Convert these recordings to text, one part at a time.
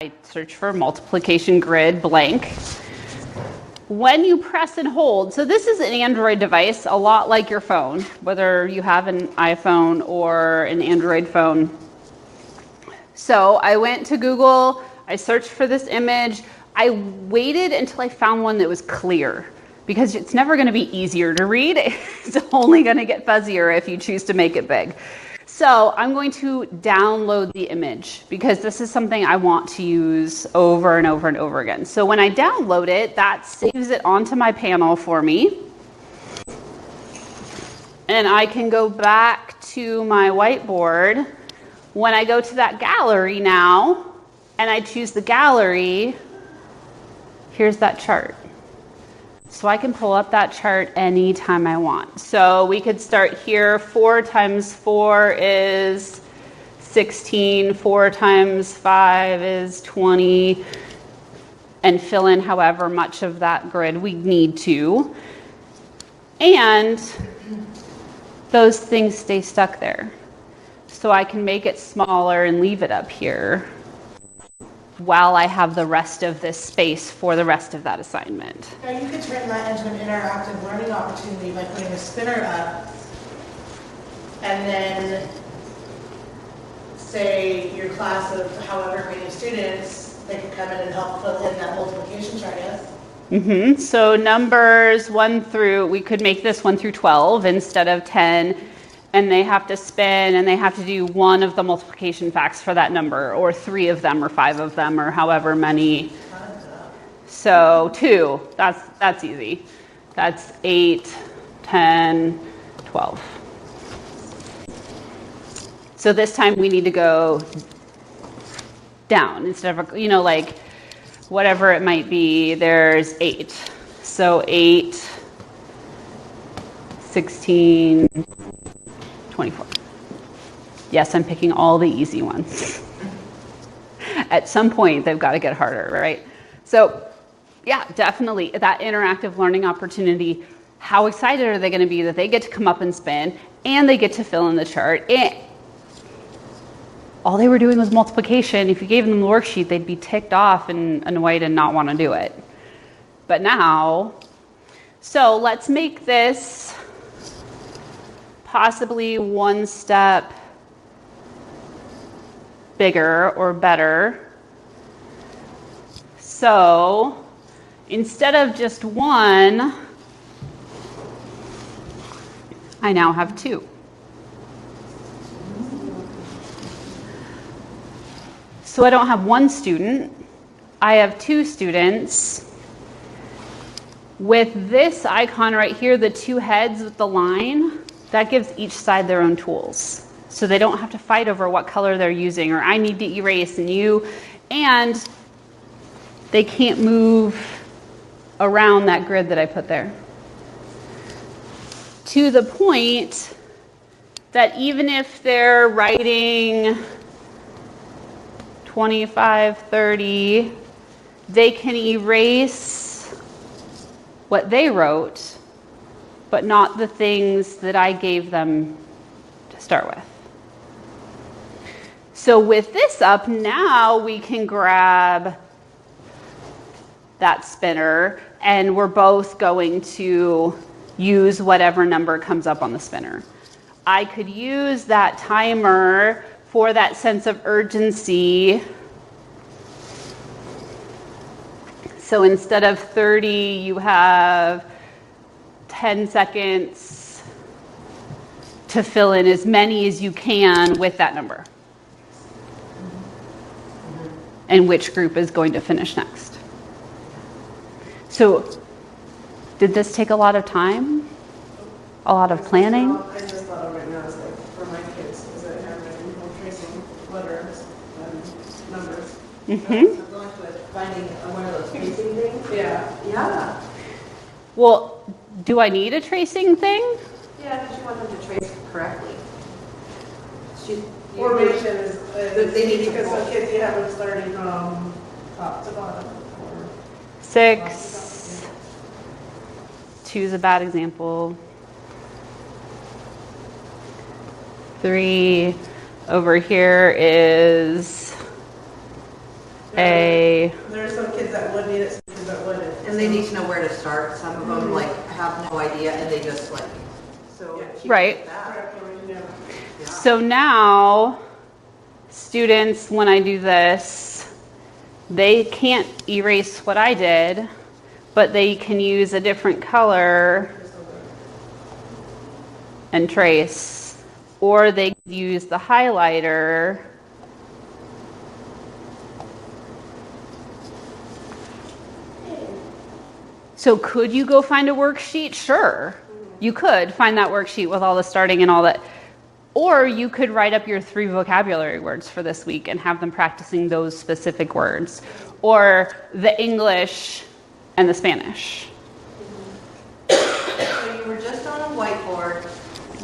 I search for multiplication grid blank. When you press and hold, so this is an Android device, a lot like your phone, whether you have an iPhone or an Android phone. So I went to Google, I searched for this image. I waited until I found one that was clear, because it's never going to be easier to read. It's only going to get fuzzier if you choose to make it big. So I'm going to download the image because this is something I want to use over and over and over again. So when I download it, that saves it onto my panel for me. And I can go back to my whiteboard. When I go to that gallery now, and I choose the gallery, here's that chart. So I can pull up that chart anytime I want. So we could start here. 4 times 4 is 16. 4 times 5 is 20. And fill in however much of that grid we need to. And those things stay stuck there. So I can make it smaller and leave it up here while I have the rest of this space for the rest of that assignment. Now you could turn that into an interactive learning opportunity by putting a spinner up, and then say your class of however many students, they could come in and help fill in that multiplication chart, yes? So numbers 1 through, we could make this 1 through 12 instead of 10. And they have to spin, and they have to do one of the multiplication facts for that number, or 3 of them, or 5 of them, or however many. So 2, that's easy. That's 8, 10, 12. So this time we need to go down instead of, like whatever it might be, there's 8. So 8, 16, 24. Yes, I'm picking all the easy ones. At some point, they've got to get harder, right? So yeah, definitely that interactive learning opportunity. How excited are they going to be that they get to come up and spin, and they get to fill in the chart? And all they were doing was multiplication. If you gave them the worksheet, they'd be ticked off and annoyed and not want to do it. But now, so let's make this possibly 1 step bigger or better. So instead of just 1, I now have 2. So I don't have 1 student, I have 2 students. With this icon right here, the 2 heads with the line, that gives each side their own tools. So they don't have to fight over what color they're using, or I need to erase and they can't move around that grid that I put there. To the point that even if they're writing 25, 30, they can erase what they wrote, but not the things that I gave them to start with. So with this up, now we can grab that spinner, and we're both going to use whatever number comes up on the spinner. I could use that timer for that sense of urgency. So instead of 30, you have 10 seconds to fill in as many as you can with that number. And which group is going to finish next. So, did this take a lot of time? A lot of planning? I just thought of it now, it's like for my kids, because I have been tracing letters and numbers. So going to finding one of those tracing things? Yeah. Well, do I need a tracing thing? Yeah, because you want them to trace correctly. Formation is they need to because roll. some kids, you have them starting from top to bottom. Or 6. 2 is a bad example. 3 over here is There are some kids that would need it, some kids that wouldn't. And they need to know where to start. Some of them like have no idea and they just like, so. Right. That. Yeah. Yeah. So now, students, when I do this, they can't erase what I did, but they can use a different color and trace, or they could use the highlighter So could you go find a worksheet? Sure. You could find that worksheet with all the starting and all that. Or you could write up your 3 vocabulary words for this week and have them practicing those specific words. Or the English and the Spanish. So you were just on a whiteboard,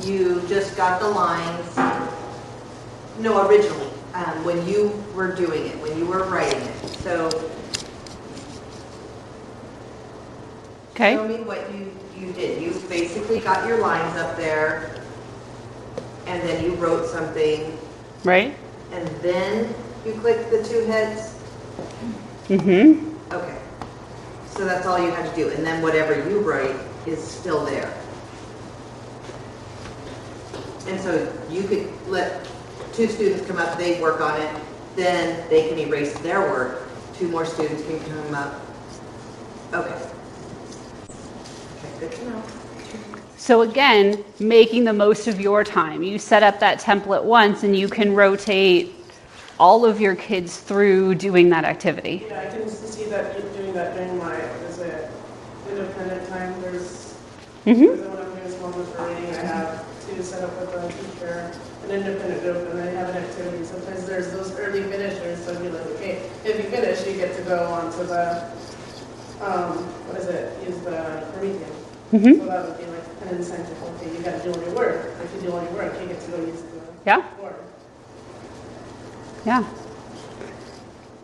you just got the lines, no, originally, when you were doing it, when you were writing it. So Okay. show me what you did. You basically got your lines up there, and then you wrote something, Right? and then you clicked the 2 heads. Mm-hmm. Okay. So that's all you had to do, and then whatever you write is still there. And so you could let 2 students come up, they work on it, then they can erase their work. 2 more students can come up. Okay. Okay, good to know. So again, making the most of your time. You set up that template once and you can rotate all of your kids through doing that activity. Yeah, I can see that you're doing that during my, independent time. There's when I'm doing small group reading, I have to set up with a teacher, an independent group, and they have an activity. Sometimes there's those early finishers, so you're like, okay, if you finish, you get to go on to the, use the Promethean. So that would be like an incentive. Okay, you got to do all your work. If you do all your work, you get to go use the board. Yeah.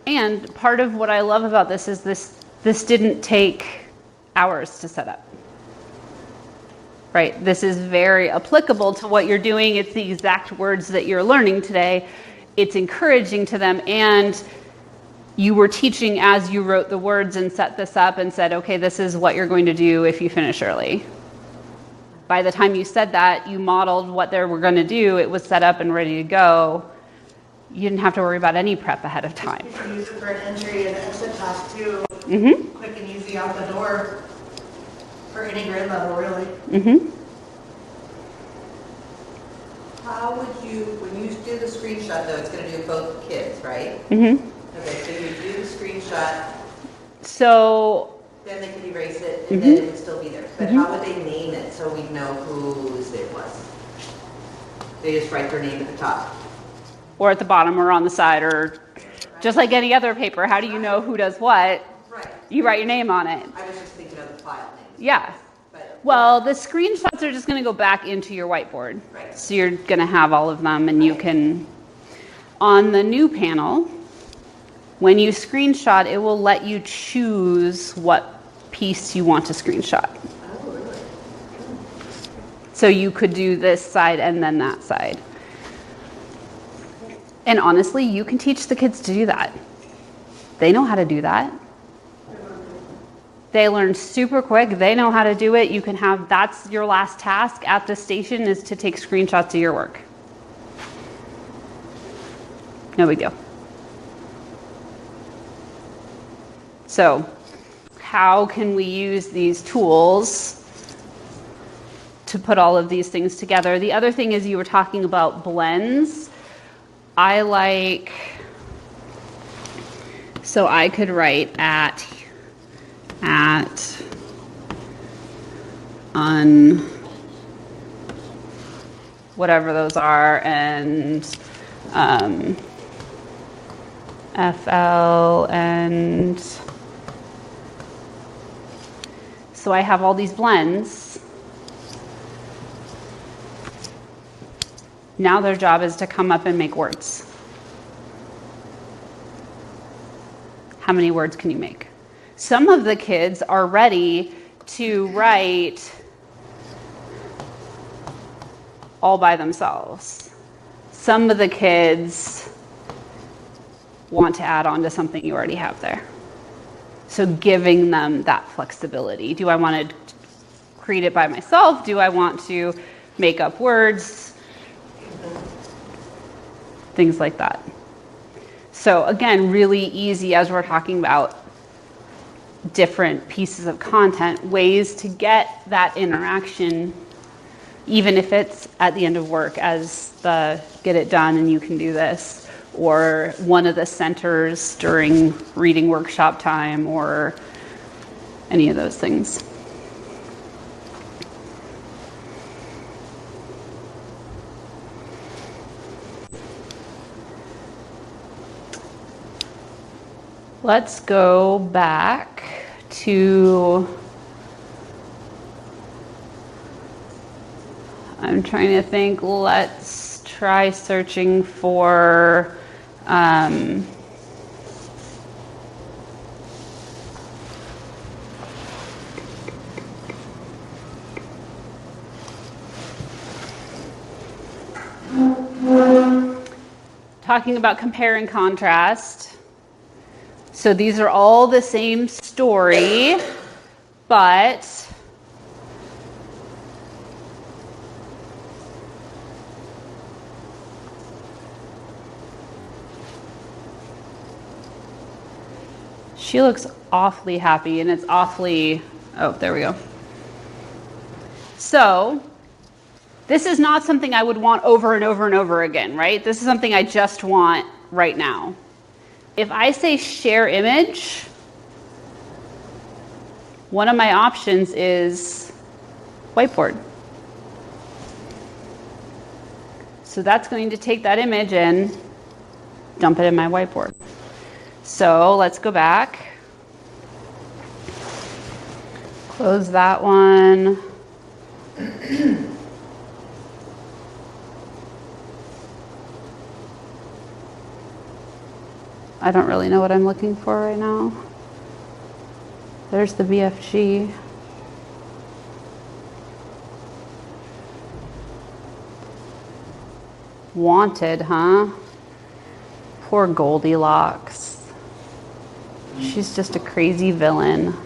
And part of what I love about this is this didn't take hours to set up. Right? This is very applicable to what you're doing. It's the exact words that you're learning today. It's encouraging to them, and you were teaching as you wrote the words and set this up and said, okay, this is what you're going to do if you finish early. By the time you said that, you modeled what they were going to do. It was set up and ready to go. You didn't have to worry about any prep ahead of time. You can use it for an entry and exit task too. Quick and easy out the door for any grade level, really. How would you, when you do the screenshot though, it's going to do both kids, right? Okay, so you do the screenshot, So then they could erase it, and then it would still be there. But how would they name it so we'd know whose it was? They just write their name at the top. or at the bottom or on the side, or just like any other paper, how do you know who does what? Right. You write your name on it. I was just thinking of the file names. Yeah. But Well, the screenshots are just going to go back into your whiteboard. Right. So you're going to have all of them, and you can, on the new panel, when you screenshot, it will let you choose what piece you want to screenshot. oh, really? So you could do this side and then that side. And honestly, you can teach the kids to do that. They know how to do that. They learn super quick. They know how to do it. You can have, that's your last task at the station, is to take screenshots of your work. No big deal. So, how can we use these tools to put all of these things together? The other thing is, you were talking about blends. So I could write at, on, whatever those are, and FL, and so I have all these blends. Now their job is to come up and make words. How many words can you make? Some of the kids are ready to write all by themselves. Some of the kids want to add on to something you already have there. So giving them that flexibility. Do I want to create it by myself? Do I want to make up words? Things like that. So again, really easy as we're talking about different pieces of content, ways to get that interaction, even if it's at the end of work as the get it done and you can do this, or one of the centers during reading workshop time, or any of those things. Let's go back to, I'm trying to think, let's try searching for talking about compare and contrast. So these are all the same story, but she looks awfully happy, and it's awfully, oh, there we go. So this is not something I would want over and over and over again, right? This is something I just want right now. If I say share image, one of my options is whiteboard. So that's going to take that image and dump it in my whiteboard. So let's go back. Close that one. I don't really know what I'm looking for right now. There's the BFG. Wanted, huh? Poor Goldilocks. She's just a crazy villain.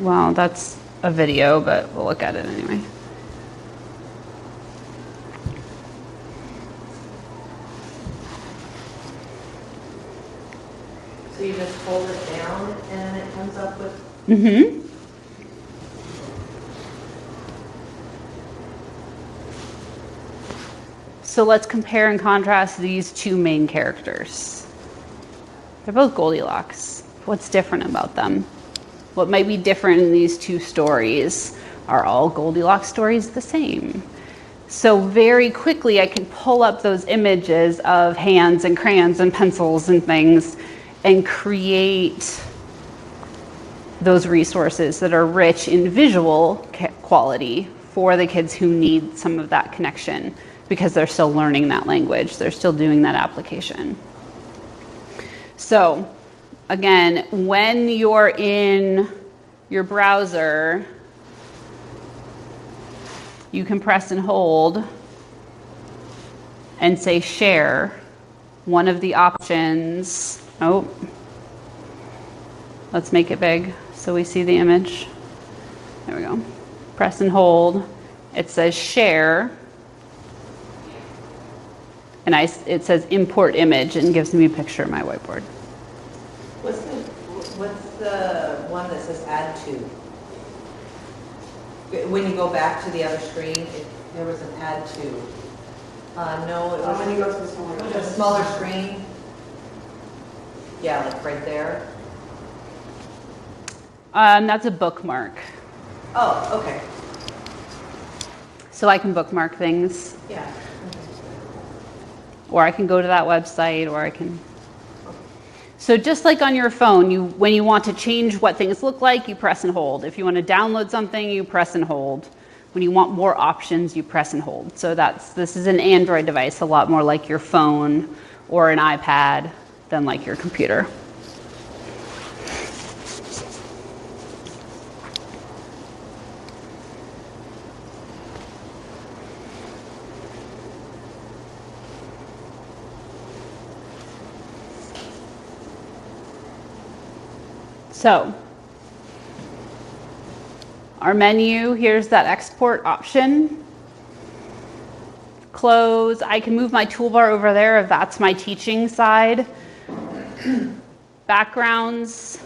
Well, that's a video, but we'll look at it anyway. So you just hold it down and it comes up with? Mm-hmm. So let's compare and contrast these two main characters. They're both Goldilocks. What's different about them? What might be different in these two stories? Are all Goldilocks stories the same? So very quickly I can pull up those images of hands and crayons and pencils and things and create those resources that are rich in visual quality for the kids who need some of that connection because they're still learning that language. They're still doing that application. So again, when you're in your browser, you can press and hold and say share. One of the options, oh, let's make it big so we see the image. There we go. Press and hold. It says share. And it says import image and gives me a picture of my whiteboard. What's the one that says add to? When you go back to the other screen, there was an add to. No, it was When you go to the smaller. a smaller screen. Yeah, like right there. That's a bookmark. Oh, okay. So I can bookmark things, Yeah. or I can go to that website, or I can. So just like on your phone, when you want to change what things look like, you press and hold. If you want to download something, you press and hold. When you want more options, you press and hold. So this is an Android device, a lot more like your phone or an iPad than like your computer. So our menu, here's that export option. Close. I can move my toolbar over there if that's my teaching side. Backgrounds,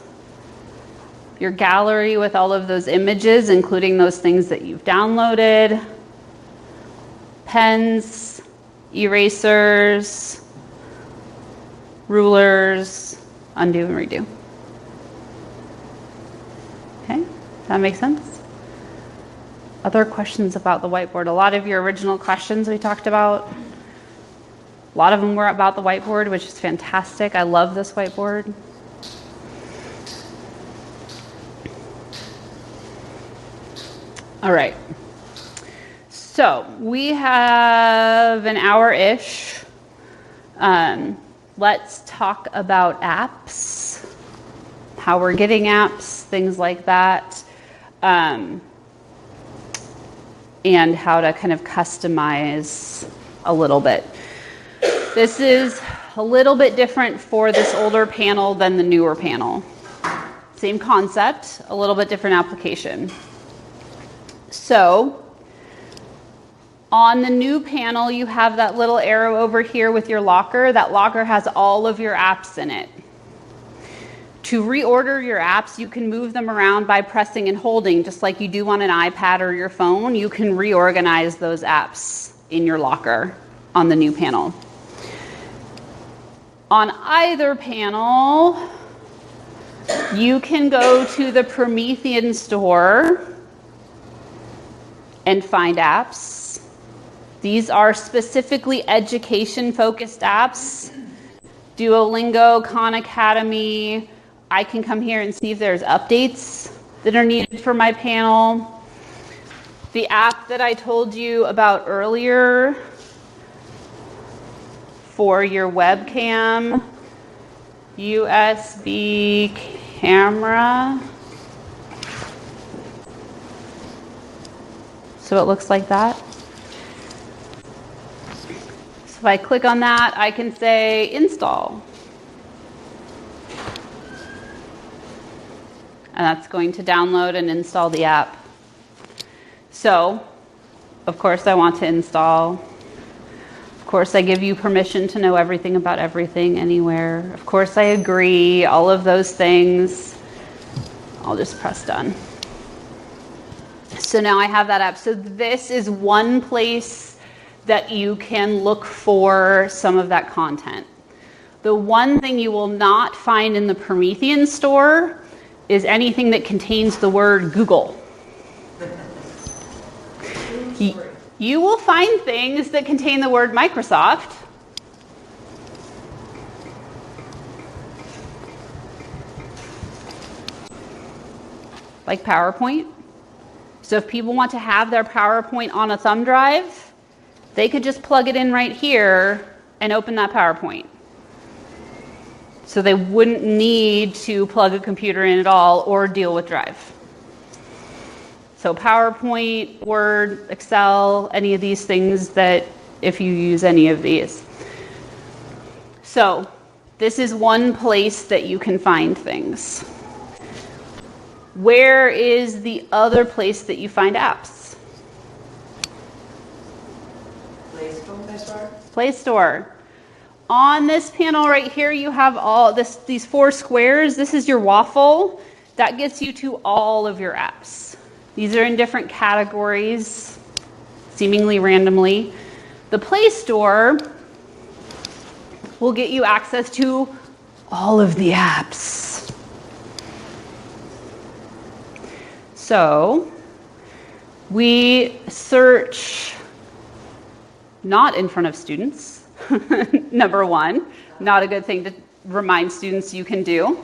your gallery with all of those images, including those things that you've downloaded. Pens, erasers, rulers, undo and redo. Okay, does that make sense? Other questions about the whiteboard? A lot of your original questions we talked about, a lot of them were about the whiteboard, which is fantastic. I love this whiteboard. All right. So we have an hour-ish. Let's talk about apps, how we're getting apps, things like that, and how to kind of customize a little bit. This is a little bit different for this older panel than the newer panel. Same concept, a little bit different application. So on the new panel, you have that little arrow over here with your locker. That locker has all of your apps in it. To reorder your apps, you can move them around by pressing and holding, just like you do on an iPad or your phone. You can reorganize those apps in your locker on the new panel. On either panel, you can go to the Promethean store and find apps. These are specifically education-focused apps. Duolingo, Khan Academy. I can come here and see if there's updates that are needed for my panel. The app that I told you about earlier for your webcam, USB camera. So it looks like that. So if I click on that, I can say install. And that's going to download and install the app. So, of course, I want to install. Of course, I give you permission to know everything about everything, anywhere. Of course, I agree, all of those things. I'll just press done. So now I have that app. So this is one place that you can look for some of that content. The one thing you will not find in the Promethean store is anything that contains the word Google. You will find things that contain the word Microsoft. Like PowerPoint. So if people want to have their PowerPoint on a thumb drive, they could just plug it in right here and open that PowerPoint. So they wouldn't need to plug a computer in at all or deal with Drive. So PowerPoint, Word, Excel, any of these things that if you use any of these. So this is one place that you can find things. Where is the other place that you find apps? Play Store. Play Store. On this panel right here, you have all these 4 squares. This is your waffle. That gets you to all of your apps. These are in different categories, seemingly randomly. The Play Store will get you access to all of the apps. So we search not in front of students. Number one, not a good thing to remind students you can do.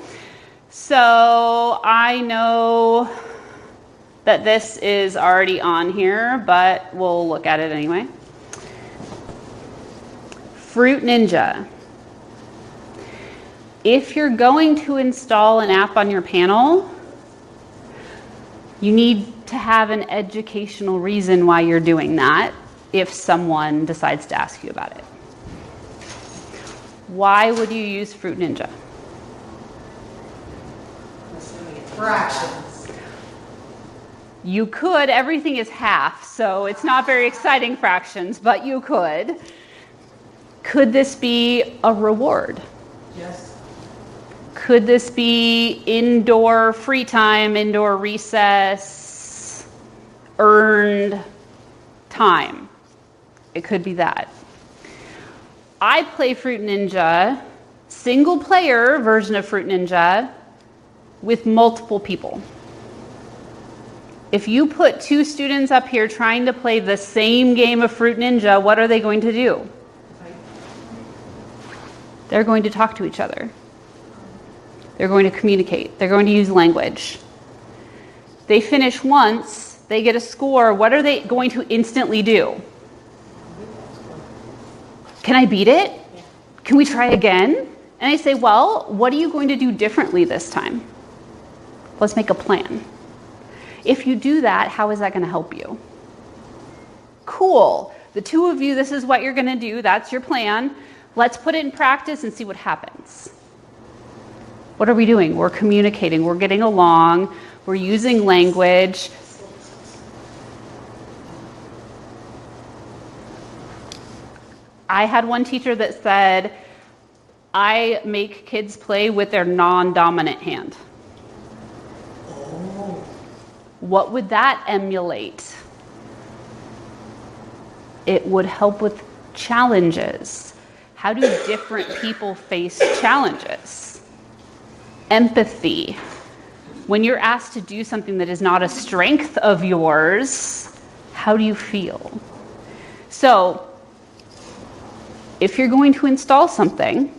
So I know that this is already on here, but we'll look at it anyway. Fruit Ninja. If you're going to install an app on your panel, you need to have an educational reason why you're doing that if someone decides to ask you about it. Why would you use Fruit Ninja? Assuming Fractions. You could, everything is half, so it's not very exciting fractions, but you could. Could this be a reward? Yes. Could this be indoor free time, indoor recess, earned time? It could be that. I play Fruit Ninja, single player version of Fruit Ninja, with multiple people. If you put 2 students up here trying to play the same game of Fruit Ninja, what are they going to do? They're going to talk to each other. They're going to communicate. They're going to use language. They finish once, they get a score. What are they going to instantly do? Can I beat it? Can we try again? And I say, well, what are you going to do differently this time? Let's make a plan. If you do that, how is that going to help you? Cool. The 2 of you, this is what you're going to do. That's your plan. Let's put it in practice and see what happens. What are we doing? We're communicating. We're getting along. We're using language. I had one teacher that said, I make kids play with their non-dominant hand. What would that emulate? It would help with challenges. How do different people face challenges? Empathy. When you're asked to do something that is not a strength of yours, how do you feel? So, if you're going to install something,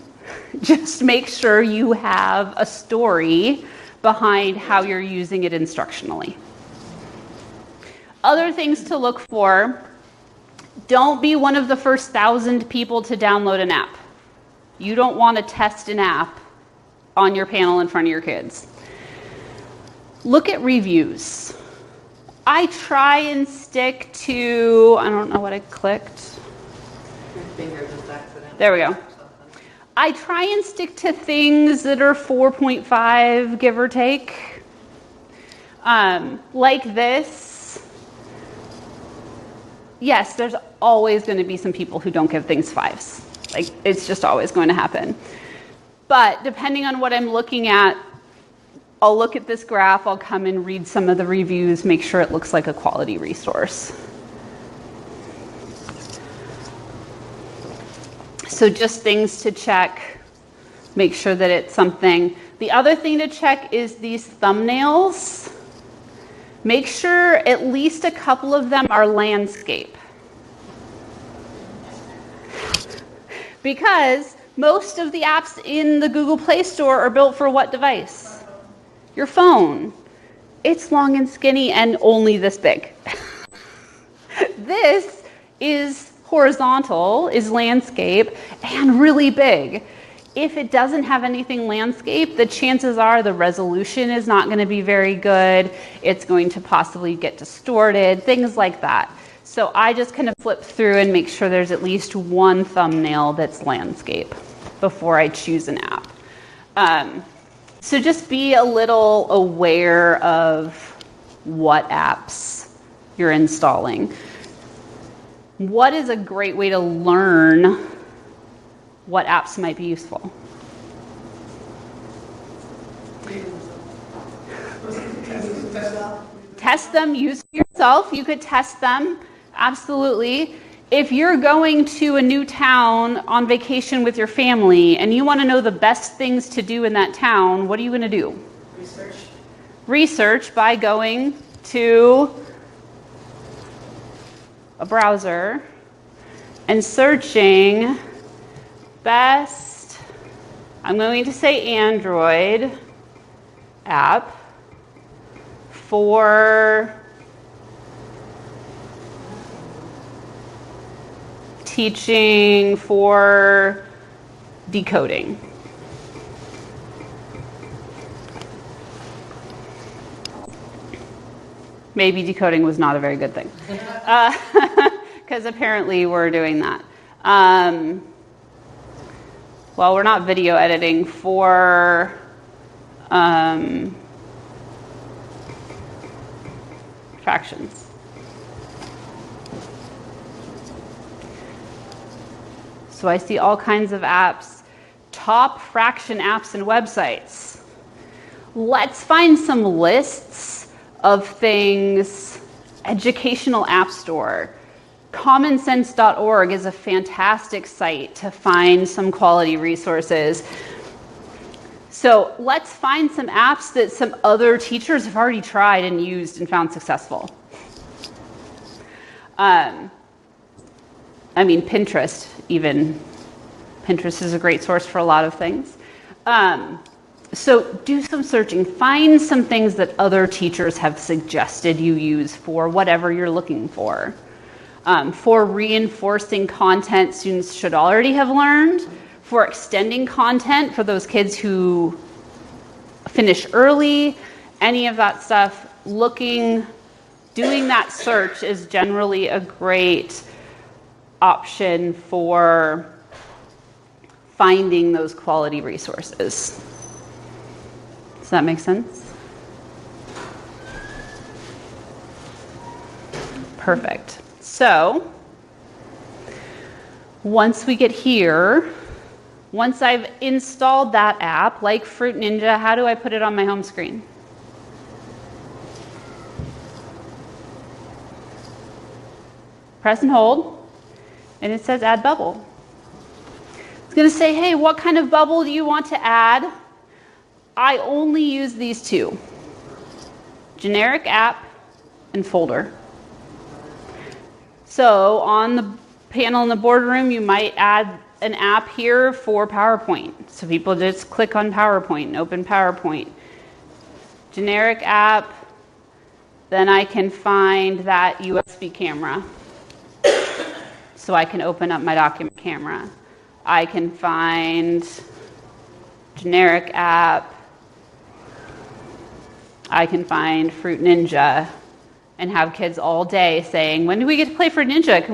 just make sure you have a story behind how you're using it instructionally. Other things to look for: don't be one of the first 1,000 people to download an app. You don't want to test an app on your panel in front of your kids. Look at reviews. I try and stick to, I don't know what I clicked. Your finger just accidentally. There we go. I try and stick to things that are 4.5, give or take. Like this. Yes, there's always going to be some people who don't give things 5s. Like, it's just always going to happen. But depending on what I'm looking at, I'll look at this graph, I'll come and read some of the reviews, make sure it looks like a quality resource. So just things to check, make sure that it's something. The other thing to check is these thumbnails. Make sure at least a couple of them are landscape. Because most of the apps in the Google Play Store are built for what device? Your phone. It's long and skinny and only this big. This is horizontal, is landscape, and really big. If it doesn't have anything landscape, the chances are the resolution is not going to be very good. It's going to possibly get distorted, things like that. So I just kind of flip through and make sure there's at least one thumbnail that's landscape before I choose an app. So just be a little aware of what apps you're installing. What is a great way to learn what apps might be useful? Test them, use for yourself. You could test them, absolutely. If you're going to a new town on vacation with your family and you want to know the best things to do in that town, what are you going to do? Research. Research by going to a browser and searching best, I'm going to say Android app for teaching for decoding. Maybe decoding was not a very good thing. Because apparently we're doing that. Well, we're not video editing for fractions. So I see all kinds of apps, top fraction apps and websites. Let's find some lists of things. Educational App Store. Commonsense.org is a fantastic site to find some quality resources. So let's find some apps that some other teachers have already tried and used and found successful. I mean, Pinterest even. Pinterest is a great source for a lot of things. So do some searching. Find some things that other teachers have suggested you use for whatever you're looking for. For reinforcing content students should already have learned. For extending content for those kids who finish early. Any of that stuff. Doing that search is generally a great option for finding those quality resources. Does that make sense? Perfect. So, once we get here, once I've installed that app, like Fruit Ninja, how do I put it on my home screen? Press and hold. And it says add bubble. It's going to say, hey, what kind of bubble do you want to add? I only use these two. Generic app and folder. So on the panel in the boardroom, you might add an app here for PowerPoint. So people just click on PowerPoint and open PowerPoint. Generic app, then I can find that USB camera. So I can open up my document camera. I can find generic app. I can find Fruit Ninja and have kids all day saying, when do we get to play Fruit Ninja?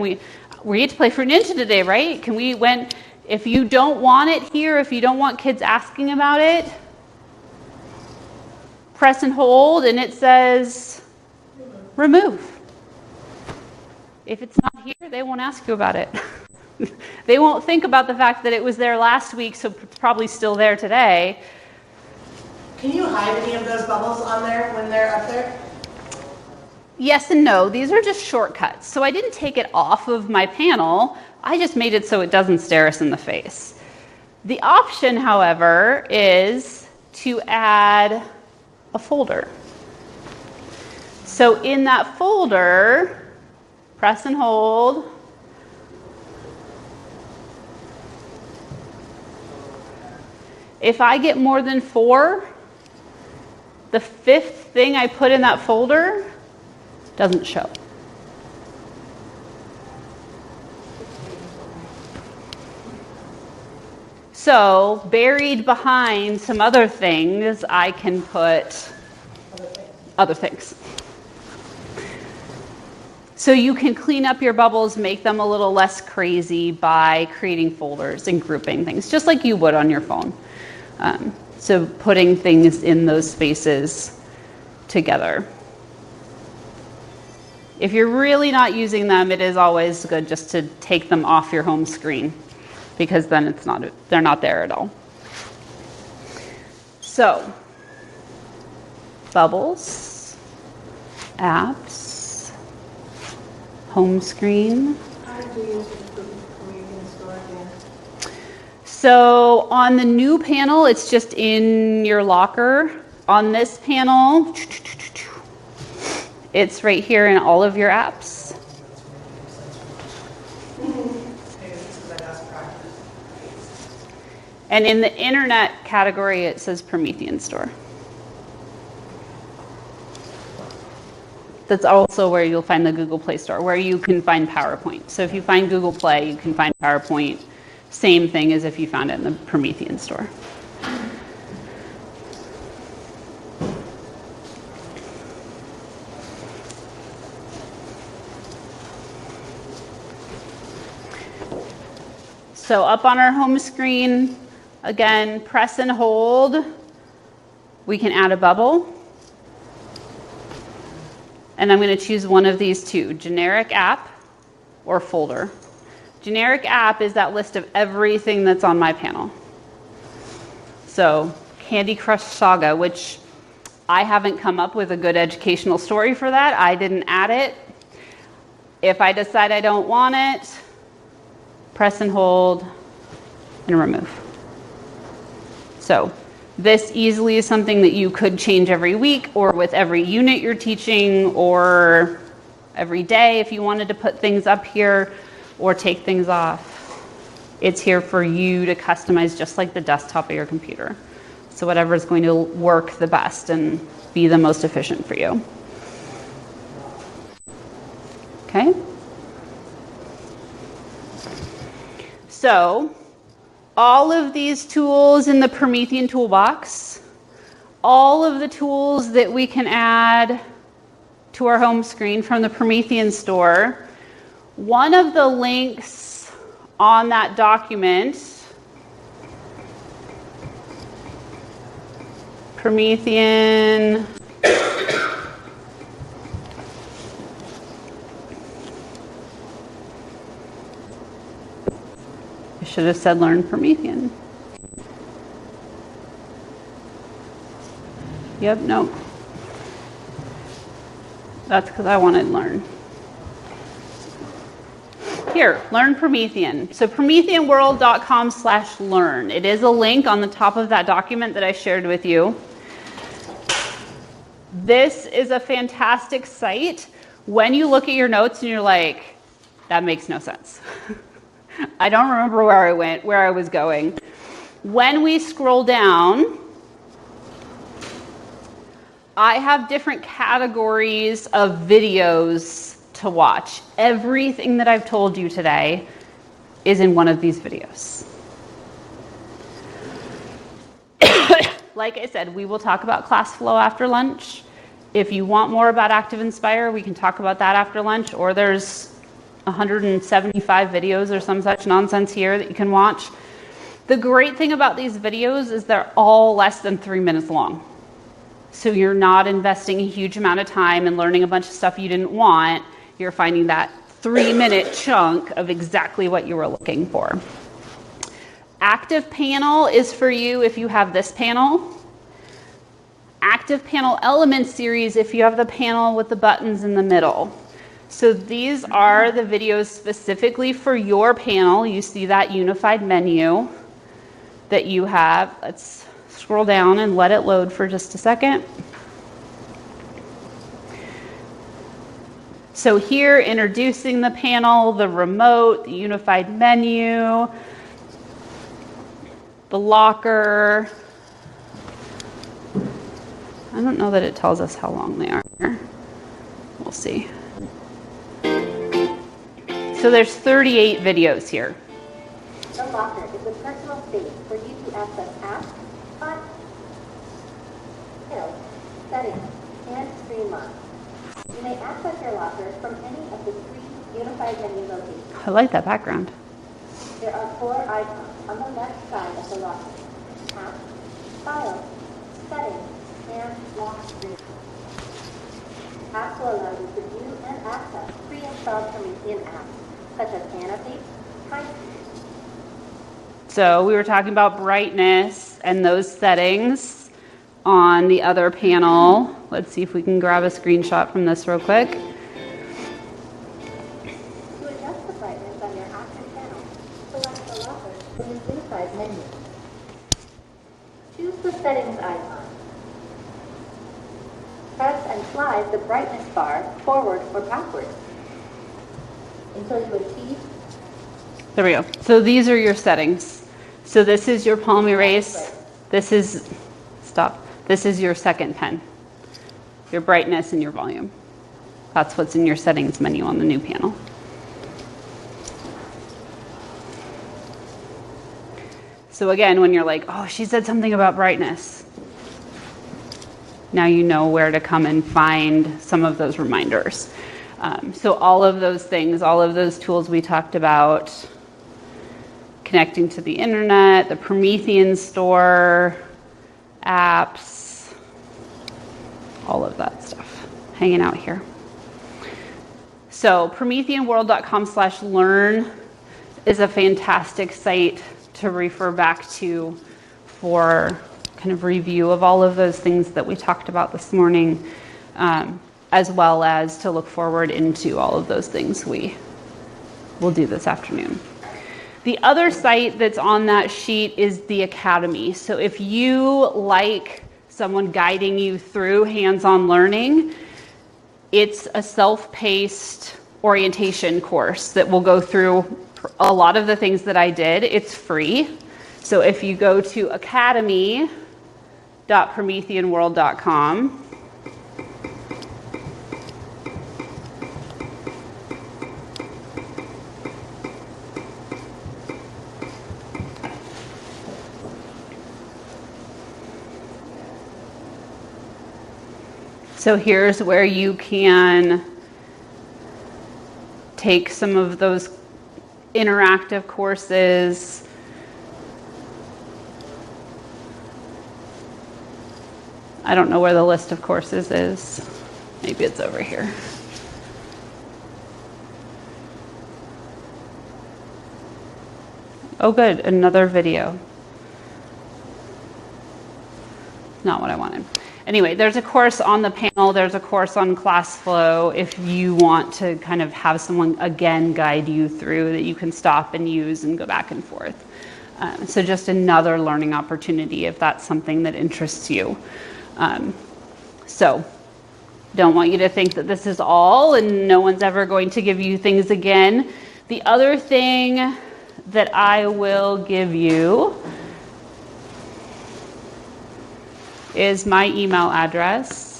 We get to play Fruit Ninja today, right? If you don't want it here, if you don't want kids asking about it, press and hold and it says remove. If it's not here, they won't ask you about it. They won't think about the fact that it was there last week, so it's probably still there today. Can you hide any of those bubbles on there when they're up there? Yes and no. These are just shortcuts. So I didn't take it off of my panel. I just made it so it doesn't stare us in the face. The option, however, is to add a folder. So in that folder, press and hold. If I get more than 4, the 5th thing I put in that folder doesn't show. So buried behind some other things, I can put other things. So you can clean up your bubbles, make them a little less crazy by creating folders and grouping things, just like you would on your phone. So putting things in those spaces together. If you're really not using them, it is always good just to take them off your home screen, because then they're not there at all. So, bubbles, apps, home screen. How do you use the Promethean store again? So on the new panel, it's just in your locker. On this panel, it's right here in all of your apps. And in the internet category, it says Promethean store. That's also where you'll find the Google Play Store, where you can find PowerPoint. So if you find Google Play, you can find PowerPoint. Same thing as if you found it in the Promethean store. So up on our home screen, again, press and hold. We can add a bubble. and I'm going to choose one of these two, generic app or folder. Generic app is that list of everything that's on my panel. So Candy Crush Saga, which I haven't come up with a good educational story for that. I didn't add it. If I decide I don't want it, press and hold and remove. So this easily is something that you could change every week or with every unit you're teaching or every day if you wanted to put things up here or take things off. It's here for you to customize just like the desktop of your computer. So whatever is going to work the best and be the most efficient for you. Okay? So all of these tools in the Promethean toolbox, all of the tools that we can add to our home screen from the Promethean store, one of the links on that document, Promethean, I should have said Learn Promethean. Yep, no. That's because I wanted Learn. Here, Learn Promethean. So prometheanworld.com/learn. It is a link on the top of that document that I shared with you. This is a fantastic site. When you look at your notes and you're like, that makes no sense. I don't remember where I went, where I was going. When we scroll down, I have different categories of videos to watch. Everything that I've told you today is in one of these videos. Like I said, we will talk about class flow after lunch. If you want more about Active Inspire, we can talk about that after lunch, or there's 175 videos or some such nonsense here that you can watch. The great thing about these videos is they're all less than 3 minutes long. So you're not investing a huge amount of time and learning a bunch of stuff you didn't want. You're finding that 3-minute chunk of exactly what you were looking for. Active panel is for you if you have this panel. Active panel element series if you have the panel with the buttons in the middle. So these are the videos specifically for your panel. You see that unified menu that you have. Let's scroll down and let it load for just a second. So here, introducing the panel, the remote, the unified menu, the locker. I don't know that it tells us how long they are. We'll see. So there's 38 videos here. The locker is a personal space for you to access apps, files, settings, and screen locks. You may access your locker from any of the 3 unified menu locations. I like that background. There are 4 icons on the left side of the locker: apps, files, settings, and lock screen. Apps will allow you to view and access pre-installed Promethean apps, such as Annotate, Type. So we were talking about brightness and those settings on the other panel. Let's see if we can grab a screenshot from this real quick. To adjust the brightness on your active panel, select the locker from the unified menu. Choose the settings icon. Press and slide the brightness bar forward or backward until you achieve. There we go. So these are your settings. So this is your palm erase. This is, stop. This is your second pen. Your brightness and your volume. That's what's in your settings menu on the new panel. So again, when you're like, oh, she said something about brightness. Now you know where to come and find some of those reminders. So all of those things, all of those tools we talked about, connecting to the internet, the Promethean store, apps, all of that stuff hanging out here. So prometheanworld.com/learn is a fantastic site to refer back to for kind of review of all of those things that we talked about this morning, as well as to look forward into all of those things we will do this afternoon. The other site that's on that sheet is the Academy. So if you like someone guiding you through hands-on learning, it's a self-paced orientation course that will go through a lot of the things that I did. It's free. So if you go to academy.prometheanworld.com, so here's where you can take some of those interactive courses. I don't know where the list of courses is. Maybe it's over here. Oh good, another video. Not what I wanted. Anyway, there's a course on the panel, there's a course on ClassFlow if you want to kind of have someone again guide you through that you can stop and use and go back and forth. So just another learning opportunity if that's something that interests you. So don't want you to think that this is all and no one's ever going to give you things again. The other thing that I will give you is my email address.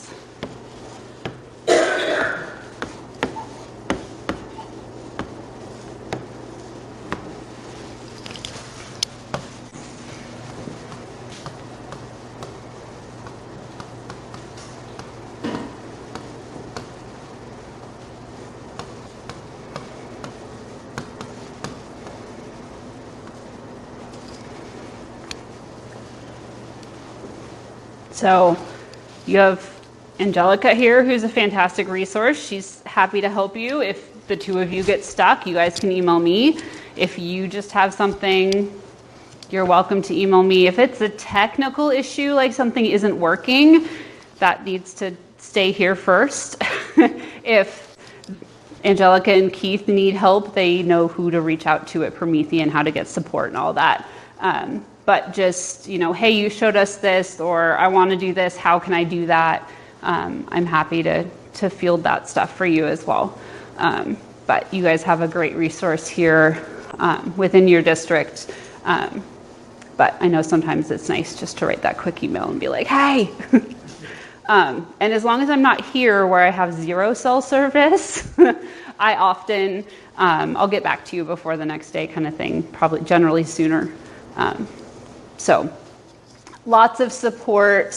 So you have Angelica here, who's a fantastic resource. She's happy to help you. If the two of you get stuck, you guys can email me. If you just have something, you're welcome to email me. If it's a technical issue, like something isn't working, that needs to stay here first. If Angelica and Keith need help, they know who to reach out to at Promethean, how to get support and all that. But just, you know, hey, you showed us this, or I want to do this, how can I do that? I'm happy to field that stuff for you as well. But you guys have a great resource here within your district. But I know sometimes it's nice just to write that quick email and be like, hey. And as long as I'm not here where I have 0 cell service, I often, I'll get back to you before the next day kind of thing, probably generally sooner. So lots of support.